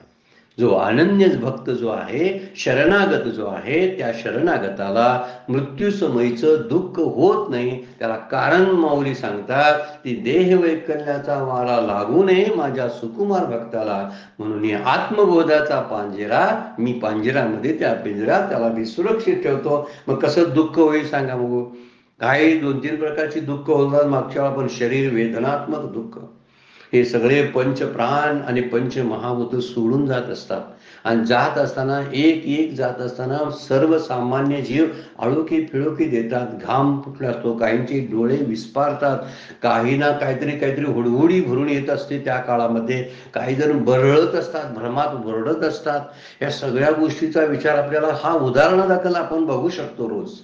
जो अनन्य भक्त जो आहे, शरणागत जो आहे, त्या शरणागताला मृत्यूसमयीचं दुःख होत नाही. त्याला कारण माऊली सांगतात, ती देह वैकल्याचा वारा लागू नये माझ्या सुकुमार भक्ताला, म्हणून या आत्मबोधाचा पांजरा मी पांजरामध्ये, त्या पिंजऱ्यात त्याला मी सुरक्षित ठेवतो. मग कसं दुःख होईल सांगा बघू. काही 2-3 प्रकारची दुःख होतात मागच्या वेळा, पण शरीर वेदनात्मक दुःख, हे सगळे पंच प्राण आणि पंच महाभूत सोडून जात असतात. आणि जात असताना, एक एक जात असताना सर्वसामान्य जीव आळोखी फिळोखी देतात. घाम फुटला असतो, काहींचे डोळे विस्पारतात, काही ना काहीतरी हुडहुडी भरून येत असते त्या काळामध्ये. काही जण बरळत असतात, भ्रमात बरडत असतात. या सगळ्या गोष्टीचा विचार आपल्याला हा उदाहरणादाखल आपण बघू शकतो रोज.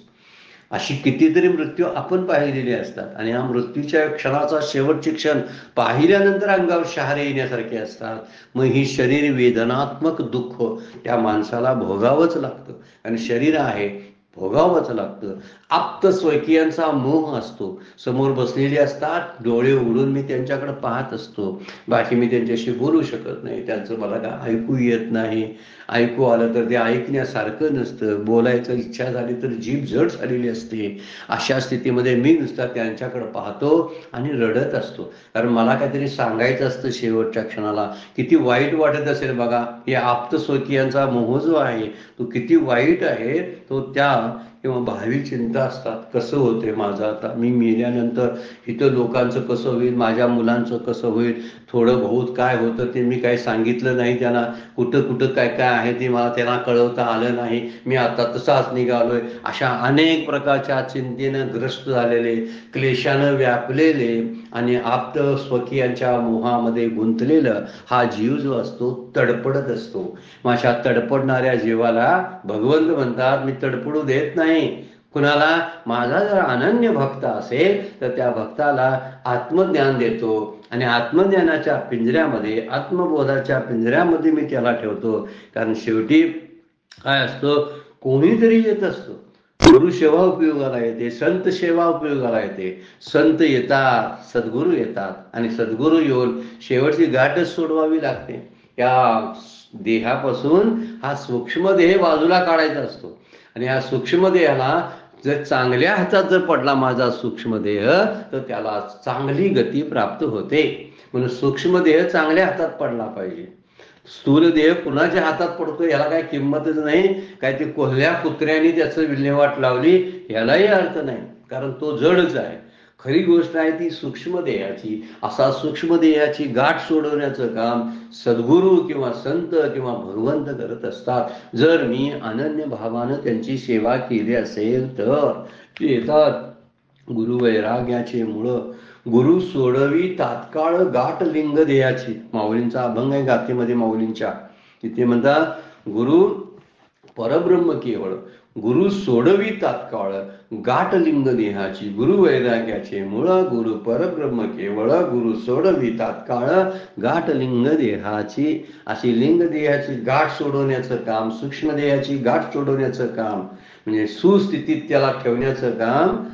अशी कितीतरी मृत्यू आपण पाहिलेले असतात, आणि या मृत्यूच्या क्षणाचा शेवटचे क्षण पाहिल्यानंतर अंगावर शहारे येण्यासारखे असतात. मग ही शरीर वेदनात्मक दुःख त्या माणसाला भोगावंच लागतं, आणि शरीर आहे भोगावंच लागतं. आप्त स्वकीयांचा मोह असतो. समोर बसलेले असतात, डोळे उघडून मी त्यांच्याकडे पाहत असतो, बाकी मी त्यांच्याशी बोलू शकत नाही, त्यांचं मला काय ऐकू येत नाही. ऐकू आलं तर ते ऐकण्यासारखं नसतं, बोलायचं इच्छा झाली तर जीभ जड झालेली असते. अशा स्थितीमध्ये मी नुसता त्यांच्याकडे पाहतो आणि रडत असतो, कारण मला काहीतरी सांगायचं असतं शेवटच्या क्षणाला. किती वाईट वाटत असेल बघा, या आप्त स्वकीयांचा मोह जो आहे तो किती वाईट आहे. तो त्या किंवा भावी चिंता असतात, कसं होते माझं आता, मी मेल्यानंतर इथं लोकांचं कसं होईल, माझ्या मुलांचं कसं होईल, थोडं बहुत काय होतं ते मी काही सांगितलं नाही त्यांना, कुठं कुठं काय काय आहे ते मला त्यांना कळवता आलं नाही, मी आता तसाच निघालोय. अशा अनेक प्रकारच्या चिंतेनं ग्रस्त झालेले, क्लेशानं व्यापलेले आणि आप्त स्वकीयांच्या मोहामध्ये गुंतलेलं हा जीव जो असतो तडपडत असतो. मग अशा तडपडणाऱ्या जीवाला भगवंत म्हणतात, मी तडपडू देत नाही. कुणाला? माझा जर अनन्य भक्त असेल तर त्या भक्ताला आत्मज्ञान देतो, आणि आत्मज्ञानाच्या पिंजऱ्यामध्ये, आत्मबोधाच्या पिंजऱ्यामध्ये मी त्याला ठेवतो. कारण शेवटी काय असतं, कोणीतरी येत असतो. गुरु सेवा उपयोगाला येते, संत सेवा उपयोगाला येते. संत येतात, सद्गुरू येतात, आणि सद्गुरू येऊन शेवटची गाठच सोडवावी लागते. या देहापासून हा सूक्ष्म देह बाजूला काढायचा असतो, आणि या सूक्ष्म देहाला जर चांगल्या हातात जर पडला माझा सूक्ष्मदेह तर त्याला चांगली गती प्राप्त होते. म्हणून सूक्ष्मदेह चांगल्या हातात पडला पाहिजे. स्थूल देह कुणाच्या हातात पडतो याला काही किंमतच नाही. काय ते कोल्ह्या कुत्र्याने त्याचं विल्हेवाट लावली यालाही अर्थ नाही, कारण तो जडच आहे. खरी गोष्ट आहे ती सूक्ष्मदेहाची. असा सूक्ष्मदेहाची गाठ सोडवण्याचं काम सद्गुरू किंवा संत किंवा भगवंत करत असतात. जर मी अनन्य भावानं त्यांची सेवा केली असेल तर ते येतात. गुरु वैराग्याचे मूळ गुरु सोडवी तात्काळ गाठ लिंग देहाची. माऊलींचा अभंग आहे गाथेमध्ये माऊलींच्या. तिथे म्हणतात गुरु परब्रह्म केवळ गुरु सोडवी तात्काळ गाठ लिंग देहाची. गुरु वैराग्याचे मूळ गुरु परब्रह्म केवळ गुरु सोडवी तात्काळ गाठ लिंग देहाची. अशी लिंग देहाची गाठ सोडवण्याचं काम, सूक्ष्म देहाची गाठ सोडवण्याचं काम म्हणजे सुस्थितीत त्याला ठेवण्याचं काम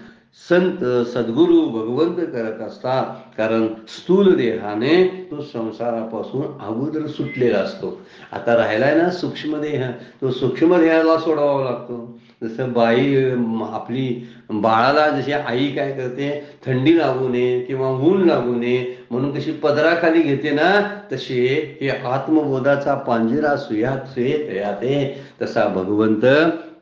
संत सद्गुरू भगवंत करत असतात. कारण स्थूल देहाने तो संसारापासून अगोदर सुटलेला असतो. आता राहिलाय ना सूक्ष्मदेह, तो सूक्ष्मदेहाला सोडवावा लागतो. जसं बाई आपली बाळाला जशी आई काय करते, थंडी लागू नये किंवा ऊन लागू नये म्हणून कशी पदराखाली घेते ना, तसे हे आत्मबोधाचा पांजरा सुयात येते. तसा भगवंत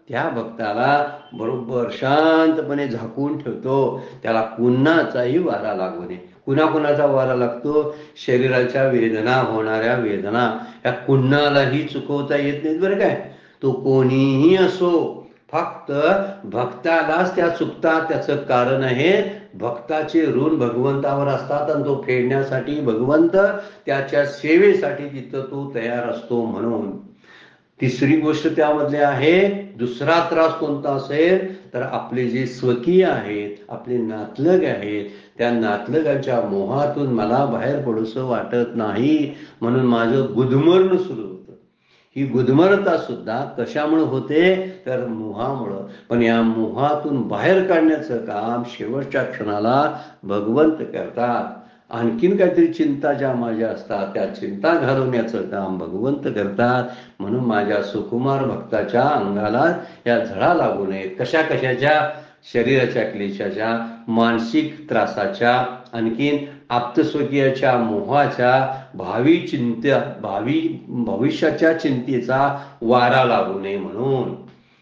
त्या भक्ताला बरोबर शांतपणे झाकून ठेवतो. त्याला कुणाचाही वारा लागू नये. कुणाकुणाचा वारा लागतो? शरीराच्या वेदना, होणाऱ्या वेदना या कुणालाही चुकवता येत नाहीत बरं काय. तो कोणीही असो, फक्त भक्तालाच त्या चुकतात. त्याचं कारण आहे भक्ताचे ऋण भगवंतावर असतात आणि तो फेडण्यासाठी भगवंत त्याच्या सेवेसाठी तिथं तो तयार असतो. म्हणून तिसरी गोष्ट त्यामधली आहे, दुसरा त्रास कोणता असेल तर आपले जे स्वकीय आहेत, आपले नातलग आहेत, त्या नातलगाच्या मोहातून मला बाहेर पडूसं वाटत नाही म्हणून माझं गुदमरणं सुरू होतं. ही गुदमरता सुद्धा कशामुळे होते तर मोहामुळं. पण या मोहातून बाहेर काढण्याचं काम शेवटच्या क्षणाला भगवंत करतात. आणखीन काहीतरी चिंता ज्या माझ्या असतात त्या चिंता घालवण्याचं काम भगवंत करतात. म्हणून माझ्या सुकुमार भक्ताच्या अंगाला या झळा लागू नयेत. कशा कशाच्या? शरीराच्या क्लेशाच्या, मानसिक त्रासाच्या, आणखीन आप्तस्वकीयाच्या मोहाच्या, भविष्याच्या चिंतेचा वारा लागू नये म्हणून.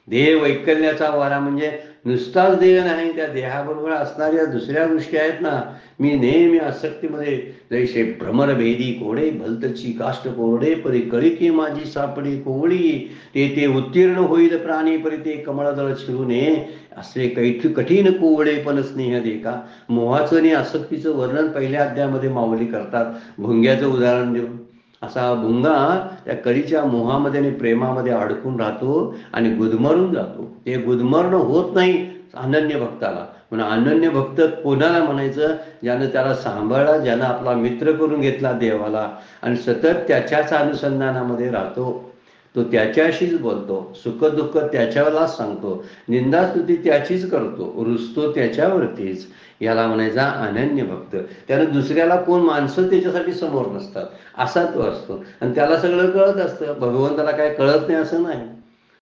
देह वैकल्याचा वारा म्हणजे नुसताच देह नाही, त्या देहाबरोबर असणाऱ्या दुसऱ्या गोष्टी आहेत ना. मी नेहमी आसक्तीमध्ये जैसे भ्रमरभेदी कोडे भलतची काष्ट कोरडे परी कळिके माझी सापडी कोवळी ते उत्तीर्ण होईल प्राणी परी ते कमळदळ छिरू नये असे कठीण कोवळे पण स्नेह देखा. मोहाचं आणि आसक्तीचं वर्णन पहिल्या अध्यायामध्ये माऊली करतात भुंग्याचं उदाहरण देऊन. असा भुंगा त्या कळीच्या मोहामध्ये आणि प्रेमामध्ये अडकून राहतो आणि गुदमरून जातो. ते गुदमरणं होत नाही अनन्य भक्ताला. म्हणून अनन्य भक्त कोणाला म्हणायचं? ज्यानं त्याला सांभाळला, ज्यानं आपला मित्र करून घेतला देवाला आणि सतत त्याच्याच अनुसंधानामध्ये राहतो. तो त्याच्याशीच बोलतो, सुख दुःख त्याच्यावरच सांगतो, निंदास्तुती त्याचीच करतो, रुजतो त्याच्यावरतीच. याला म्हणायचा अनन्य भक्त. त्यानं दुसऱ्याला कोण माणसं त्याच्यासाठी समोर नसतात असा तो असतो आणि त्याला सगळं कळत असतं. भगवंताला काय कळत नाही असं नाही.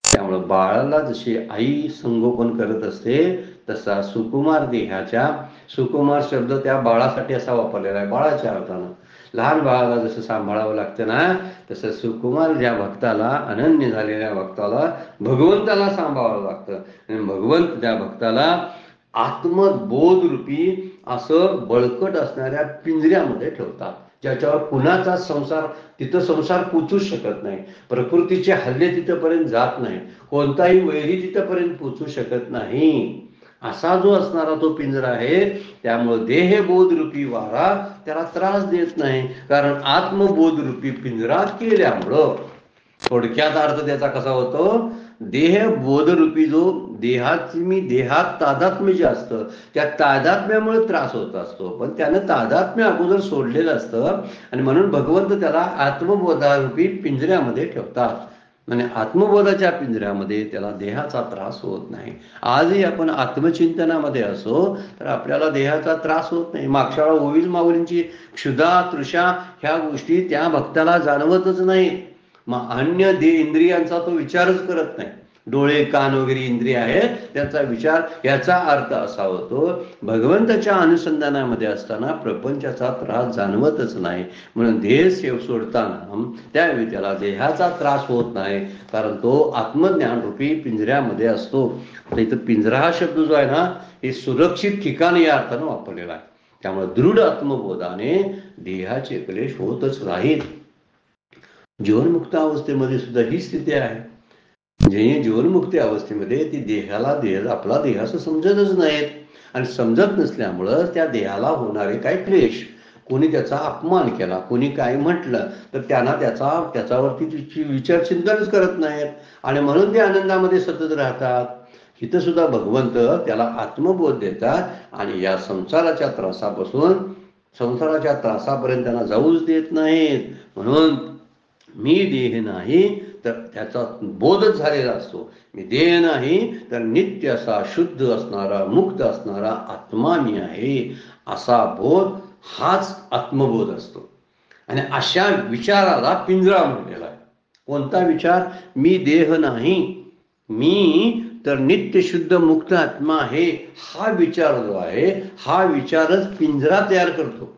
त्यामुळं बाळाला जशी आई संगोपन करत असते तसा सुकुमार देहाच्या, सुकुमार शब्द त्या बाळासाठी असा वापरलेला आहे बाळाच्या अर्थानं. लहान बाळाला जसं सांभाळावं लागतं ना तसं सुकुमार ज्या भक्ताला, अनन्य झालेल्या भक्ताला भगवंताला सांभाळावं लागतं. आणि भगवंत त्या भक्ताला आत्मबोध रूपी असं बळकट असणाऱ्या पिंजऱ्यामध्ये ठेवतात, ज्याच्यावर कुणाचा संसार, तिथं संसार पोचूच शकत नाही. प्रकृतीचे हल्ले तिथपर्यंत जात नाही, कोणताही वैरी तिथपर्यंत पोचू शकत नाही. असा जो असणारा तो पिंजरा आहे. त्यामुळे देहबोध रूपी वारा त्याला त्रास देत नाही, कारण आत्मबोध रूपी पिंजरात केल्यामुळं. थोडक्यात अर्थ त्याचा कसा होतो? देहबोधरूपी जो देहात तादात्म्य जे असतं त्या तादात्म्यामुळे त्रास होत असतो, पण त्यानं तादात्म्य अगोदर सोडलेलं असतं आणि म्हणून भगवंत त्याला आत्मबोधारूपी पिंजऱ्यामध्ये ठेवतात. आणि आत्मबोधाच्या पिंजऱ्यामध्ये त्याला देहाचा त्रास होत नाही. आजही आपण आत्मचिंतनामध्ये असो तर आपल्याला देहाचा त्रास होत नाही. मागच्या वेळा ओवील माऊलींची क्षुधा, तृषा ह्या गोष्टी त्या भक्ताला जाणवतच नाही. मग अन्य इंद्रियांचा तो विचारच करत नाही. डोळे कान वगैरे इंद्रिय आहेत त्याचा विचार, याचा अर्थ असा होतो भगवंताच्या अनुसंधानामध्ये असताना प्रपंचाचा त्रास जाणवतच नाही. म्हणून देह सोडताना त्यावेळी त्याला देहाचा त्रास होत नाही, कारण तो आत्मज्ञान रूपी पिंजऱ्यामध्ये असतो. इथं पिंजरा हा शब्द जो आहे ना, हे सुरक्षित ठिकाण या अर्थानं वापरलेला आहे. त्यामुळे दृढ आत्मबोधाने देहाचे क्लेश होतच नाहीत. जीवनमुक्त अवस्थेमध्ये सुद्धा ही स्थिती आहे. जे जीवनमुक्ती अवस्थेमध्ये ती देहाला आपला देह असं समजतच नाहीत, आणि समजत नसल्यामुळं त्या देहाला होणारे काही क्लेश, कोणी त्याचा अपमान केला, कोणी काय म्हटलं तर त्यांना त्याच्यावरती विचार चिंतनच करत नाहीत, आणि म्हणून ते आनंदामध्ये सतत राहतात. इथं सुद्धा भगवंत त्याला आत्मबोध देतात आणि या संसाराच्या त्रासापर्यंत त्यांना जाऊच देत नाहीत. म्हणून मी देह नाही तर त्याचा बोधच झालेला असतो. मी देह नाही तर नित्य असा शुद्ध असणारा मुक्त असणारा आत्मा मी आहे, असा बोध हाच आत्मबोध असतो. आणि अशा विचाराला पिंजरा म्हणलेला आहे. कोणता विचार? मी देह नाही, मी तर नित्य शुद्ध मुक्त आत्मा आहे, हा विचार जो आहे हा विचारच पिंजरा तयार करतो.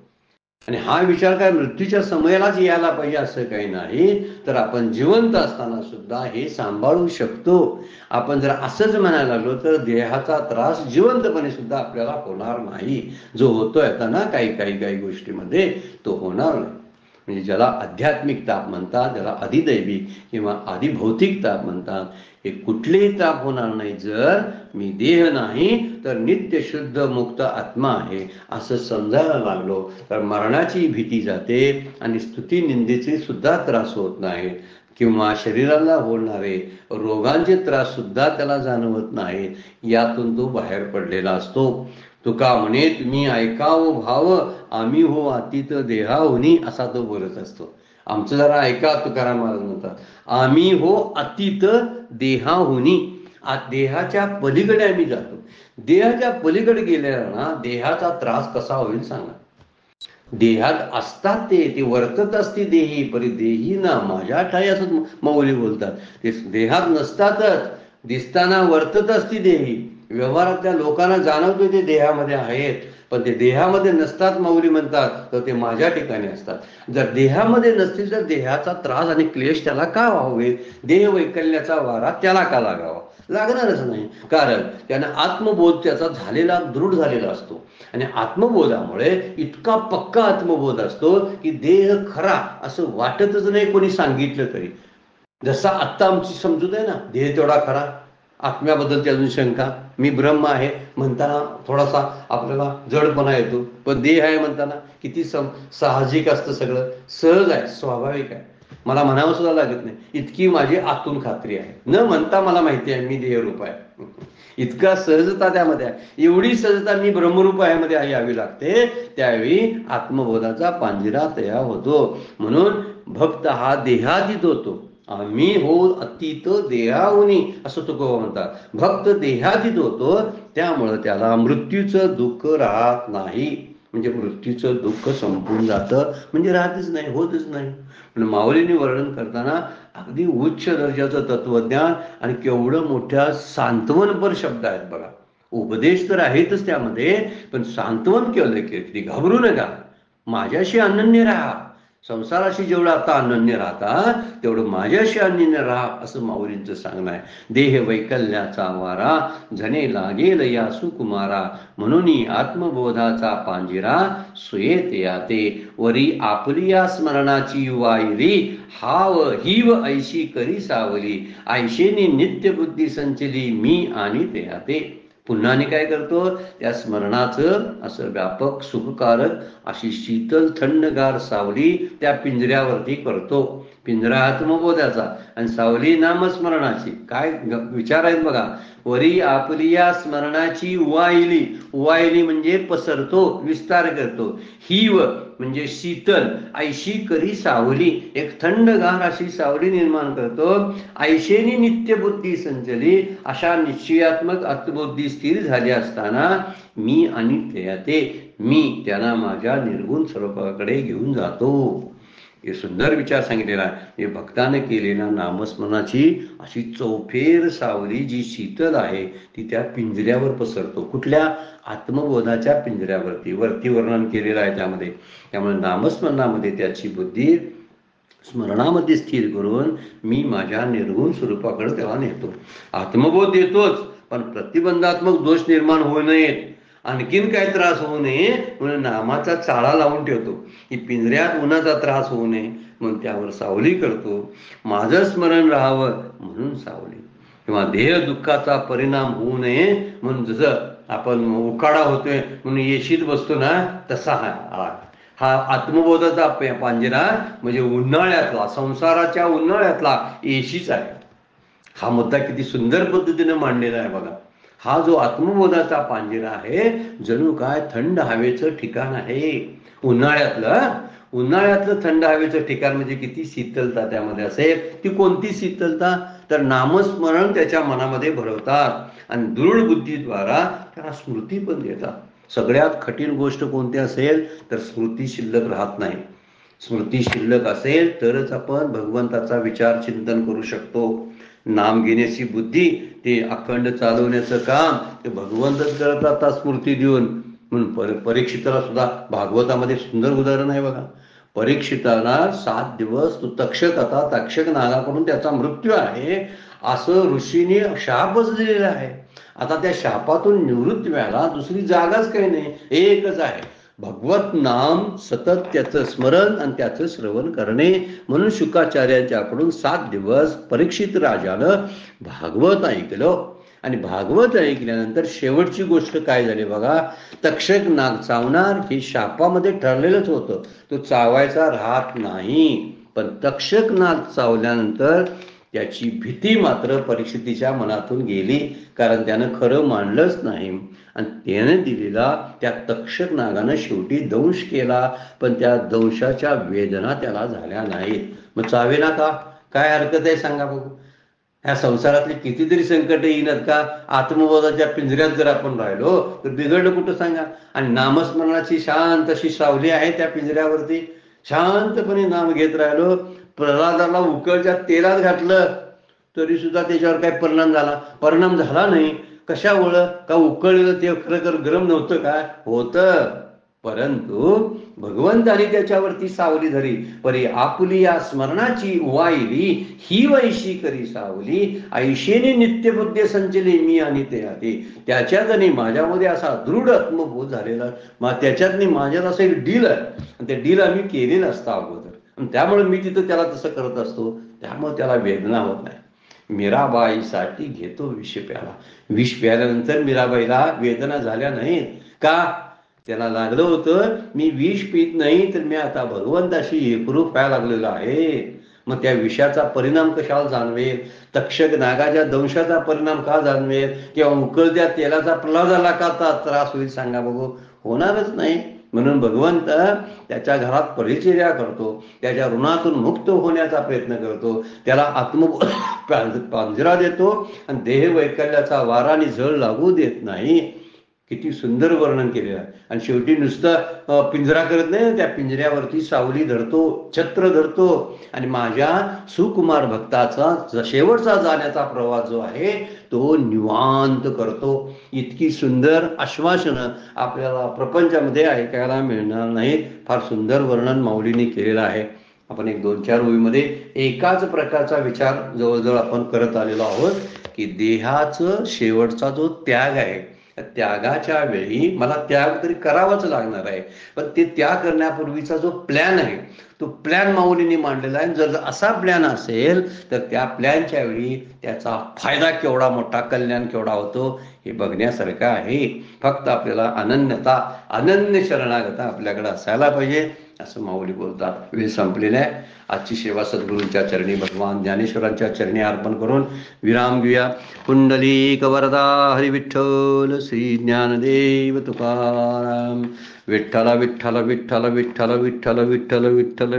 आणि हा विचार काय मृत्यूच्या समयालाच यायला पाहिजे असं काही नाही, तर आपण जिवंत असताना सुद्धा हे सांभाळू शकतो. आपण जर असंच म्हणायला लागलो तर देहाचा त्रास जिवंतपणे सुद्धा आपल्याला होणार नाही. जो होतोय आता ना काही गोष्टीमध्ये तो होणार नाही. म्हणजे ज्याला आध्यात्मिक ताप म्हणतात, ज्याला अधिदैविक किंवा अधिभौतिक ताप म्हणतात, हे कुठलेही ताप होणार नाही जर मी देह नाही तर नित्य शुद्ध मुक्त आत्मा आहे असं समजायला लागलो. तर मरणाची भीती जाते आणि स्तुती निंदेचे सुद्धा त्रास होत नाही, किंवा शरीराला होणारे रोगांचे त्रास सुद्धा त्याला जाणवत नाहीत. यातून तो बाहेर पडलेला असतो. तुका म्हणे तुम्ही ऐकावं भाव, आम्ही हो अतीत देहाहुनी, असा तो बोलत असतो. आमचं जरा ऐका, तुकाराम महाराज म्हणतात, आम्ही हो अतीत देहाहुनी, देहाच्या पलीकडे आम्ही जातो. देहाच्या पलीकडे गेलेला ना देहाचा त्रास कसा होईल सांगा. देहात असतात ते वर्तत असते देही, परी देही ना माझ्या ठाई, असं माऊली बोलतात. ते देहात नसतातच, दिसताना वर्तत असते देही. व्यवहारातल्या लोकांना जाणवतो ते देहामध्ये आहेत, पण ते देहामध्ये नसतात माऊली म्हणतात, तर ते माझ्या ठिकाणी असतात. जर देहामध्ये नसतील तर देहाचा त्रास आणि क्लेश त्याला का व्हावे? देह वैकल्याचा वारा त्याला का लागावा? लागणारच नाही, कारण त्याने आत्मबोध त्याचा दृढ झालेला असतो. आणि आत्मबोधामुळे इतका पक्का आत्मबोध असतो की देह खरा असं वाटतच नाही कोणी सांगितलं तरी. जसा आत्ता आमची समजूत आहे ना, देह तेवढा खरा, आत्म्याबद्दलची अजून शंका, मी ब्रह्म आहे म्हणताना थोडासा आपल्याला जडपणा येतो, पण देह आहे म्हणताना किती साहजिक असतं, सगळं सहज आहे, स्वाभाविक आहे, मला म्हणावं सुद्धा लागत नाही, इतकी माझी आतून खात्री आहे. न म्हणता मला माहिती आहे मी देहरूप आहे, इतका सहजता त्यामध्ये आहे. एवढी सहजता मी ब्रह्मरूप आहे मध्ये यावी लागते, त्यावेळी आत्मबोधाचा पांजिरा तयार होतो. म्हणून भक्त हा देहातीत होतो. आम्ही हो अतीत देहाहुनी, असं तुकोबा म्हणतात. भक्त देहातीत होतो, त्यामुळं त्याला मृत्यूचं दुःख राहत नाही. म्हणजे मृत्यूचं दुःख संपून जातं, म्हणजे राहतच नाही, होतच नाही. पण माऊलीने वर्णन करताना अगदी उच्च दर्जाचं तत्वज्ञान आणि केवढं मोठ्या सांत्वनपर शब्द आहेत बघा. उपदेश तर आहेतच त्यामध्ये, पण सांत्वन केलं की घाबरू नका, माझ्याशी अनन्य राहा. संसाराशी जेवढं आता अनन्य राहता तेवढं माझ्याशी अनन्य राहा, असं माऊलींचं सांगणं आहे. देह वैकल्याचा वारा झणे लागेल या सुकुमारा, म्हणून आत्मबोधाचा पांजिरा सुयेत याते. वरी आपली या स्मरणाची वायरी, हाव हिव ऐशी करी सावली, ऐशेनी नित्य बुद्धी संचली मी आणि ते याते. पुन्हा काय करतो, त्या स्मरणाचं असं व्यापक सुखकारक अशी शीतल थंडगार सावली त्या पिंजऱ्यावरती करतो. पिंजरा आत्मबोधाचा आणि सावली नामस्मरणाची. काय विचार आहेत बघा. वरी आपली या स्मरणाची उवाईली, उवाईली म्हणजे पसरतो, विस्तार करतो. हिव म्हणजे शीतल, ऐशी करी सावली, एक थंडगार अशी सावली निर्माण करतो. ऐशेनी नित्य बुद्धी संचली, अशा निश्चयात्मक आत्मबुद्धी स्थिर झाली असताना मी आणि ते मी त्यांना माझ्या निर्गुण स्वरूपाकडे घेऊन जातो. हे सुंदर विचार सांगितलेला आहे. हे भक्ताने केलेल्या नामस्मरणाची अशी चौफेर सावली जी शीतल आहे ती त्या पिंजऱ्यावर पसरतो. कुठल्या? आत्मबोधाच्या पिंजऱ्यावरती. वरती वर्णन केलेलं आहे त्यामध्ये. त्यामुळे नामस्मरणामध्ये त्याची बुद्धी स्मरणामध्ये स्थिर करून मी माझ्या निर्गुण स्वरूपाकडे त्याला नेतो. आत्मबोध देतोच, पण प्रतिबंधात्मक दोष निर्माण होऊ नयेत, आणखीन काय त्रास होऊ नये म्हणून नामाचा चाळा लावून ठेवतो. की पिंजऱ्यात उन्हाचा त्रास होऊ नये म्हणून त्यावर सावली करतो. माझं स्मरण राहावं म्हणून सावली. किंवा देह दुःखाचा परिणाम होऊ नये म्हणून जसं आपण उकाडा होतोय म्हणून येशीत बसतो ना, तसा हा आत्मबोधाचा पांजरा म्हणजे उन्हाळ्यातला, संसाराच्या उन्हाळ्यातला एशीच आहे. हा मुद्दा किती सुंदर पद्धतीने मांडलेला आहे बघा. हा जो आत्मबोधाचा पांजरा आहे जणू काय थंड हवेचं ठिकाण आहे. उन्हाळ्यातलं थंड हवेचं ठिकाण म्हणजे किती शीतलता त्यामध्ये असेल. ती कोणती शीतलता? तर नामस्मरण त्याच्या मनामध्ये भरवतात आणि दृढ बुद्धीद्वारा त्याला स्मृती पण देतात. सगळ्यात कठीण गोष्ट कोणती असेल तर स्मृती शिल्लक राहत नाही. स्मृती शिल्लक असेल तरच आपण भगवंताचा विचार चिंतन करू शकतो. नाम घेण्याची बुद्धी ते अखंड चालवण्याचं काम ते भगवंतच करतात स्मृती देऊन. म्हणून परीक्षिताला सुद्धा भागवतामध्ये सुंदर उदाहरण आहे बघा. परीक्षिताला 7 दिवस तो तक्षक नागाकडून त्याचा मृत्यू आहे असं ऋषीने शापच दिलेला आहे. आता त्या शापातून निवृत्त व्हायला दुसरी जागाच काही नाही, एकच आहे भगवत नाम, सतत त्याचं स्मरण आणि त्याचं श्रवण करणे. म्हणून शुकाचार्यांच्याकडून 7 दिवस परीक्षित राजानं भागवत ऐकलं. आणि भागवत ऐकल्यानंतर शेवटची गोष्ट काय झाली बघा. तक्षक नाग चावणार हे शापामध्ये ठरलेलंच होतं, तो चावायचा राहत नाही. पण तक्षक नाग चावल्यानंतर त्याची भीती मात्र परीक्षितीच्या मनातून गेली, कारण त्यानं खरं मानलंच नाही. आणि त्याने दिलेला त्या तक्षक नागानं शेवटी दंश केला, पण त्या दंशाच्या वेदना त्याला झाल्या नाहीत. मग चावेना का? काय हरकत आहे सांगा बघू. ह्या संसारातली कितीतरी संकट येणार का? आत्मबोधाच्या पिंजऱ्यात जर आपण राहिलो तर बिघडलं कुठं सांगा. आणि नामस्मरणाची शांत अशी सावली आहे त्या पिंजऱ्यावरती. शांतपणे नाम घेत राहिलो. प्रल्हादाला उकळच्या तेलात घातलं तरी सुद्धा त्याच्यावर काही परिणाम झाला नाही. कशामुळं? का उकळलेलं ते खरं गरम नव्हतं का? होतं. परंतु भगवंताने त्याच्यावरती सावली धरी. परी आपुली या स्मरणाची वाहिली ही वैशी करी सावली. ऐशेने नित्यबुद्धी संचली मी आणि ते आधी. त्याच्यात आणि माझ्यामध्ये असा दृढ आत्मबोध झालेला. त्याच्यात माझ्यात असं एक डील आहे आणि ते डील आम्ही केलेलं असतं अगोदर. आणि त्यामुळे मी तिथं त्याला तसं करत असतो. त्यामुळे त्याला वेदना होत नाही. मीराबाईसाठी घेतो विष प्याला. विष प्याल्यानंतर मीराबाईला वेदना झाल्या नाहीत का? त्याला लागलं होतं मी विष पित नाही तर मी आता भगवंताशी एकरूप व्हायला लागलेलो आहे. मग त्या विषाचा परिणाम कशाला जाणवेल? तक्षक नागाच्या दंशाचा परिणाम का जाणवेल? किंवा उकळत्या तेलाचा प्रल्हादाला का त्रास होईल सांगा बघू? होणारच नाही. म्हणून भगवंत त्याच्या घरात परिचर्या करतो, त्याच्या ऋणातून मुक्त होण्याचा प्रयत्न करतो, त्याला पांजरा देतो आणि देह वैकल्याचा वारा आणि झळ लागू देत नाही. किती सुंदर वर्णन केलेलं आहे. आणि शेवटी नुसतं पिंजरा करत नाही, त्या पिंजऱ्यावरती सावली धरतो, छत्र धरतो आणि माझ्या सुकुमार भक्ताचा शेवटचा जाण्याचा प्रवास जो आहे तो निवांत करतो. इतकी सुंदर आश्वासनं आपल्याला प्रपंचामध्ये ऐकायला मिळणार नाहीत. फार सुंदर वर्णन माऊलीने केलेलं आहे. आपण एक 2-4 ओळीमध्ये एकाच प्रकारचा विचार जवळजवळ आपण करत आलेलो आहोत की देहाचं शेवटचा जो त्याग आहे, त्यागाच्या वेळी मला त्याग तरी करावाच लागणार आहे. पण ते त्याग करण्यापूर्वीचा जो प्लॅन आहे तो प्लॅन माऊलीने मांडलेला आहे. जर असा प्लॅन असेल तर त्या प्लॅनच्या वेळी त्याचा फायदा केवढा मोठा, कल्याण केवढा होतो हे बघण्यासारखं आहे. फक्त आपल्याला अनन्य शरणागता आपल्याकडे असायला पाहिजे असं माऊली बोलतात. वेळ संपलेला आहे. आजची सेवा सद्गुरूंच्या चरणी, भगवान ज्ञानेश्वरांच्या चरणी अर्पण करून विराम घेऊया. पुंडलीक वरदा हरी विठ्ठल श्री ज्ञानदेव तुकाराम. विठ्ठल विठ्ठल विठ्ठल विठ्ठल विठ्ठल विठ्ठल विठ्ठल.